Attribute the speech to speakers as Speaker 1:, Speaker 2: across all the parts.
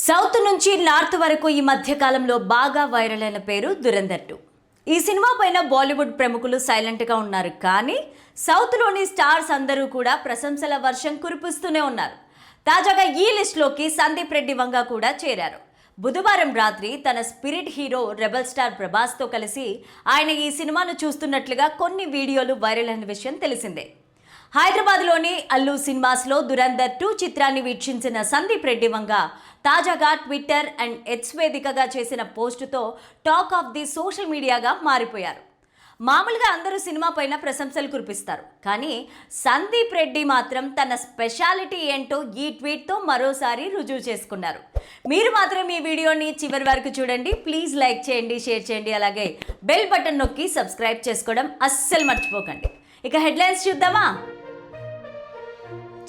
Speaker 1: South నుంచి north వరకు ఈ మధ్య కాలంలో బాగా వైరల్ అయిన పేరు దురంధర్ 2. ఈ సినిమా పైన బాలీవుడ్ ప్రముఖులు సైలెంట్గా ఉన్నారు, కానీ సౌత్లోని స్టార్స్ అందరూ కూడా ప్రశంసల వర్షం కురిపిస్తూనే ఉన్నారు. తాజాగా ఈ లిస్టులోకి సందీప్ రెడ్డి వంగ కూడా చేరారు. బుధవారం రాత్రి తన స్పిరిట్ హీరో రెబల్ స్టార్ ప్రభాస్తో కలిసి ఆయన ఈ సినిమాను చూస్తున్నట్లుగా కొన్ని వీడియోలు వైరల్ అయిన విషయం తెలిసిందే. హైదరాబాద్లోని అల్లు సినిమాస్లో దురంధర్ 2 చిత్రాన్ని వీక్షించిన సందీప్ రెడ్డి వంగ తాజాగా ట్విట్టర్ అండ్ ఎక్స్ వేదికగా చేసిన పోస్టుతో టాక్ ఆఫ్ ది సోషల్ మీడియాగా మారిపోయారు. మామూలుగా అందరూ సినిమా పైన ప్రశంసలు కురిపిస్తారు, కానీ సందీప్ రెడ్డి మాత్రం తన స్పెషాలిటీ ఏంటో ఈ ట్వీట్తో మరోసారి రుజువు చేసుకున్నారు. మీరు మాత్రం ఈ వీడియోని చివరి వరకు చూడండి. ప్లీజ్ లైక్ చేయండి, షేర్ చేయండి, అలాగే బెల్ బటన్ నొక్కి సబ్స్క్రైబ్ చేసుకోవడం అస్సలు మర్చిపోకండి. ఇక హెడ్లైన్స్ చూద్దామా.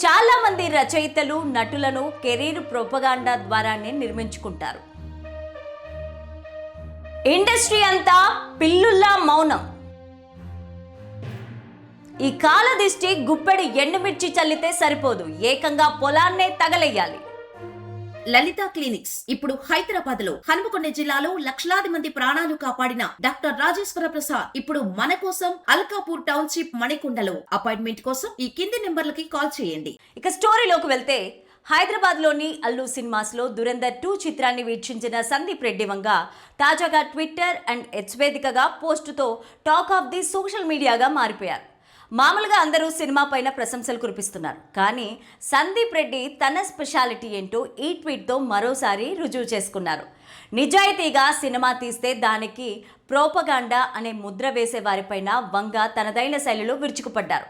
Speaker 1: చాలా మంది రచయితలు నటులను కెరీర్ ప్రొపగాండా ద్వారానే నిర్మించుకుంటారు. ఇండస్ట్రీ అంతా పిల్లుల్లా మౌనం. ఈ కాలదిష్టి గుప్పెడు ఎండుమిర్చి చల్లితే సరిపోదు, ఏకంగా పొలాన్నే తగలెయ్యాలి.
Speaker 2: లలిత క్లినిక్స్ ఇప్పుడు హైదరాబాద్ లో హనుమకొండ జిల్లాలో లక్షలాది మంది ప్రాణాలు కాపాడిన డాక్టర్ రాజేశ్వర ప్రసాద్ ఇప్పుడు మన కోసం అల్కాపూర్ టౌన్షిప్ మణికొండలో. అపాయింట్మెంట్ కోసం ఈ కింది నెంబర్లకి కాల్ చేయండి.
Speaker 1: ఇక స్టోరీలోకి వెళ్తే, హైదరాబాద్లోని అల్లు సినిమాస్లో దురంధర్ 2 చిత్రాన్ని వీక్షించిన సందీప్ రెడ్డి వంగ తాజాగా ట్విట్టర్ అండ్ ఎక్స్ వేదికగా పోస్టుతో టాక్ ఆఫ్ ది సోషల్ మీడియాగా మారిపోయారు. మామూలుగా అందరూ సినిమా పైన ప్రశంసలు కురిపిస్తున్నారు, కానీ సందీప్ రెడ్డి తన స్పెషాలిటీ ఏంటో ఈ ట్వీట్తో మరోసారి రుజువు చేసుకున్నారు. నిజాయితీగా సినిమా తీస్తే దానికి ప్రోపగాండా అనే ముద్ర వేసే వారిపైన వంగ తనదైన శైలిలో విరుచుకుపడ్డారు.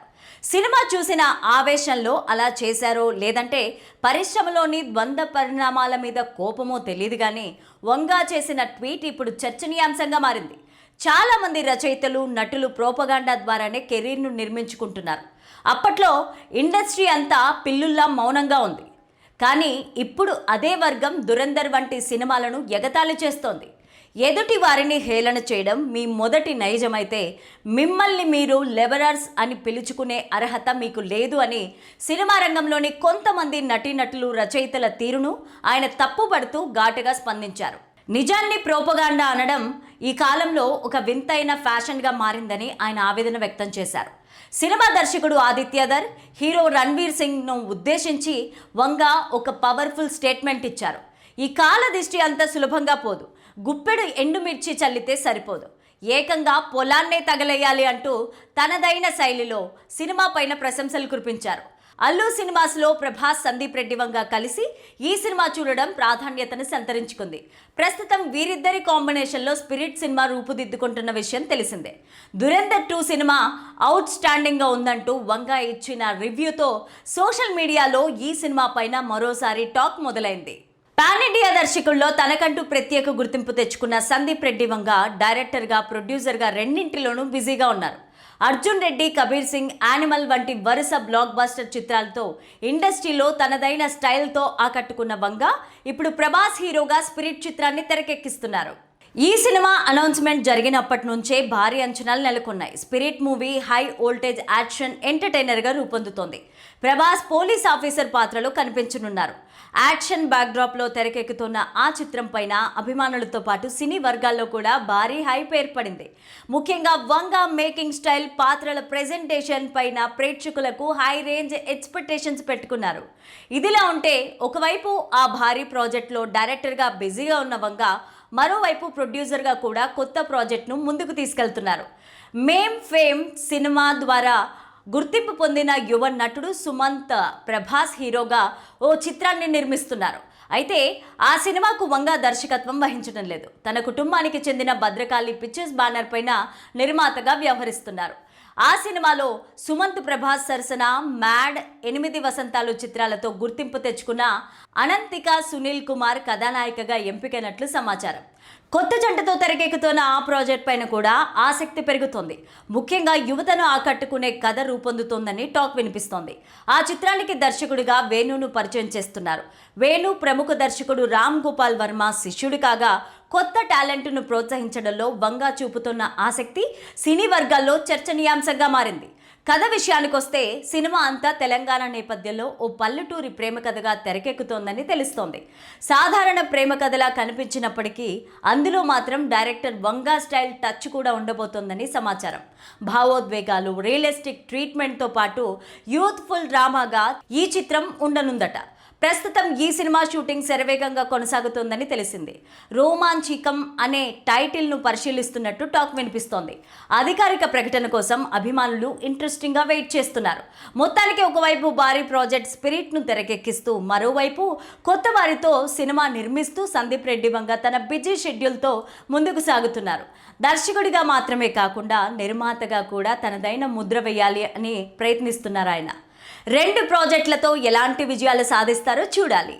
Speaker 1: సినిమా చూసిన ఆవేశంలో అలా చేశారో లేదంటే పరిశ్రమలోని ద్వంద్వ పరిణామాల మీద కోపమో తెలియదు, కానీ వంగ చేసిన ట్వీట్ ఇప్పుడు చర్చనీయాంశంగా మారింది. చాలా మంది రచయితలు నటులు ప్రోపగాండా ద్వారానే కెరీర్ను నిర్మించుకుంటున్నారు. అప్పట్లో ఇండస్ట్రీ అంతా పిల్లుల్లా మౌనంగా ఉంది, కానీ ఇప్పుడు అదే వర్గం దురంధర్ వంటి సినిమాలను ఎగతాళి చేస్తోంది. ఎదుటి వారిని హేళన చేయడం మీ మొదటి నైజమైతే మిమ్మల్ని మీరు లెబరర్స్ అని పిలుచుకునే అర్హత మీకు లేదు అని సినిమా రంగంలోని కొంతమంది నటీనటులు రచయితల తీరును ఆయన తప్పుపడుతూ ఘాటుగా స్పందించారు. నిజాన్ని ప్రోపగాండా అనడం ఈ కాలంలో ఒక వింతైన ఫ్యాషన్గా మారిందని ఆయన ఆవేదన వ్యక్తం చేశారు. సినిమా దర్శకుడు ఆదిత్యధర్, హీరో రణ్వీర్ సింగ్ను ఉద్దేశించి వంగ ఒక పవర్ఫుల్ స్టేట్మెంట్ ఇచ్చారు. ఈ కాల దిష్టి అంత సులభంగా పోదు, గుప్పెడు ఎండుమిర్చి చల్లితే సరిపోదు, ఏకంగా పొలాన్నే తగలేయాలి అంటూ తనదైన శైలిలో సినిమా పైన ప్రశంసలు కురిపించారు. అల్లు సినిమాస్లో ప్రభాస్, సందీప్ రెడ్డి వంగ కలిసి ఈ సినిమా చూడడం ప్రాధాన్యతను సంతరించుకుంది. ప్రస్తుతం వీరిద్దరి కాంబినేషన్లో స్పిరిట్ సినిమా రూపుదిద్దుకుంటున్న విషయం తెలిసిందే. దురంధర్ 2 సినిమా అవుట్ స్టాండింగ్గా ఉందంటూ వంగ ఇచ్చిన రివ్యూతో సోషల్ మీడియాలో ఈ సినిమా పైన మరోసారి టాక్ మొదలైంది. పాన్ ఇండియా దర్శకుల్లో తనకంటూ ప్రత్యేక గుర్తింపు తెచ్చుకున్న సందీప్ రెడ్డి వంగ డైరెక్టర్గా, ప్రొడ్యూసర్గా రెండింటిలోనూ బిజీగా ఉన్నారు. అర్జున్ రెడ్డి, కబీర్ సింగ్, యానిమల్ వంటి వరుస బ్లాక్ బస్టర్ చిత్రాలతో ఇండస్ట్రీలో తనదైన స్టైల్తో ఆకట్టుకున్న వంగ ఇప్పుడు ప్రభాస్ హీరోగా స్పిరిట్ చిత్రాన్ని తెరకెక్కిస్తున్నారు. ఈ సినిమా అనౌన్స్మెంట్ జరిగినప్పటి నుంచే భారీ అంచనాలు నెలకొన్నాయి. Spirit movie high voltage action ఎంటర్టైనర్గా రూపొందుతోంది. ప్రభాస్ పోలీస్ ఆఫీసర్ పాత్రలో కనిపించనున్నారు. యాక్షన్ బ్యాక్డ్రాప్లో తెరకెక్కుతున్న ఆ చిత్రం పైన అభిమానులతో పాటు సినీ వర్గాల్లో కూడా భారీ హైప్ ఏర్పడింది. ముఖ్యంగా వంగ మేకింగ్ స్టైల్, పాత్రల ప్రెజెంటేషన్ పైన ప్రేక్షకులకు హై రేంజ్ ఎక్స్పెక్టేషన్స్ పెట్టుకున్నారు. ఇదిలా ఉంటే, ఒకవైపు ఆ భారీ ప్రాజెక్ట్లో డైరెక్టర్గా బిజీగా ఉన్న వంగ మరోవైపు ప్రొడ్యూసర్గా కూడా కొత్త ప్రాజెక్ట్ను ముందుకు తీసుకెళ్తున్నారు. మేమ్ ఫేమ్ సినిమా ద్వారా గుర్తింపు పొందిన యువ నటుడు సుమంత్ ప్రభాస్ హీరోగా ఓ చిత్రాన్ని నిర్మిస్తున్నారు. అయితే ఆ సినిమాకు వంగ దర్శకత్వం వహించడం లేదు. తన కుటుంబానికి చెందిన భద్రకాళి పిక్చర్స్ బ్యానర్ పైన నిర్మాతగా వ్యవహరిస్తున్నారు. ఆ సినిమాలో సుమంత్ ప్రభాస్ సరసన మ్యాడ్, 8 వసంతాలు చిత్రాలతో గుర్తింపు తెచ్చుకున్న అనంతిక సునీల్ కుమార్ కథానాయికగా ఎంపికైనట్లు సమాచారం. కొత్త జంటతో తెరకెక్కుతున్న ఆ ప్రాజెక్ట్ పైన కూడా ఆసక్తి పెరుగుతోంది. ముఖ్యంగా యువతను ఆకట్టుకునే కథ రూపొందుతోందని టాక్ వినిపిస్తోంది. ఆ చిత్రానికి దర్శకుడిగా వేణును పరిచయం చేస్తున్నారు. వేణు ప్రముఖ దర్శకుడు రామ్ గోపాల్ వర్మ శిష్యుడు కాగా, కొత్త టాలెంట్ను ప్రోత్సహించడంలో వంగ చూపుతున్న ఆసక్తి సినీ వర్గాల్లో చర్చనీయాంశంగా మారింది. కథ విషయానికొస్తే సినిమా అంతా తెలంగాణ నేపథ్యంలో ఓ పల్లెటూరి ప్రేమ కథగా తెరకెక్కుతోందని తెలుస్తోంది. సాధారణ ప్రేమ కథలా కనిపించినప్పటికీ అందులో మాత్రం డైరెక్టర్ వంగా స్టైల్ టచ్ కూడా ఉండబోతోందని సమాచారం. భావోద్వేగాలు, రియలిస్టిక్ ట్రీట్మెంట్తో పాటు యూత్ఫుల్ డ్రామాగా ఈ చిత్రం ఉండనుందట. ప్రస్తుతం ఈ సినిమా షూటింగ్ శరవేగంగా కొనసాగుతోందని తెలిసింది. రోమాంచికం అనే టైటిల్ను పరిశీలిస్తున్నట్టు టాక్ వినిపిస్తోంది. అధికారిక ప్రకటన కోసం అభిమానులు ఇంట్రెస్టింగ్గా వెయిట్ చేస్తున్నారు. మొత్తానికి ఒకవైపు భారీ ప్రాజెక్ట్ స్పిరిట్ను తెరకెక్కిస్తూ మరోవైపు కొత్త వారితో సినిమా నిర్మిస్తూ సందీప్ రెడ్డి వంగ తన బిజీ షెడ్యూల్తో ముందుకు సాగుతున్నారు. దర్శకుడిగా మాత్రమే కాకుండా నిర్మాతగా కూడా తనదైన ముద్ర వేయాలి అని ప్రయత్నిస్తున్నారు ఆయన. 2 ప్రాజెక్టులతో ఎలాంటి విజయాలు సాధిస్తారో చూడాలి.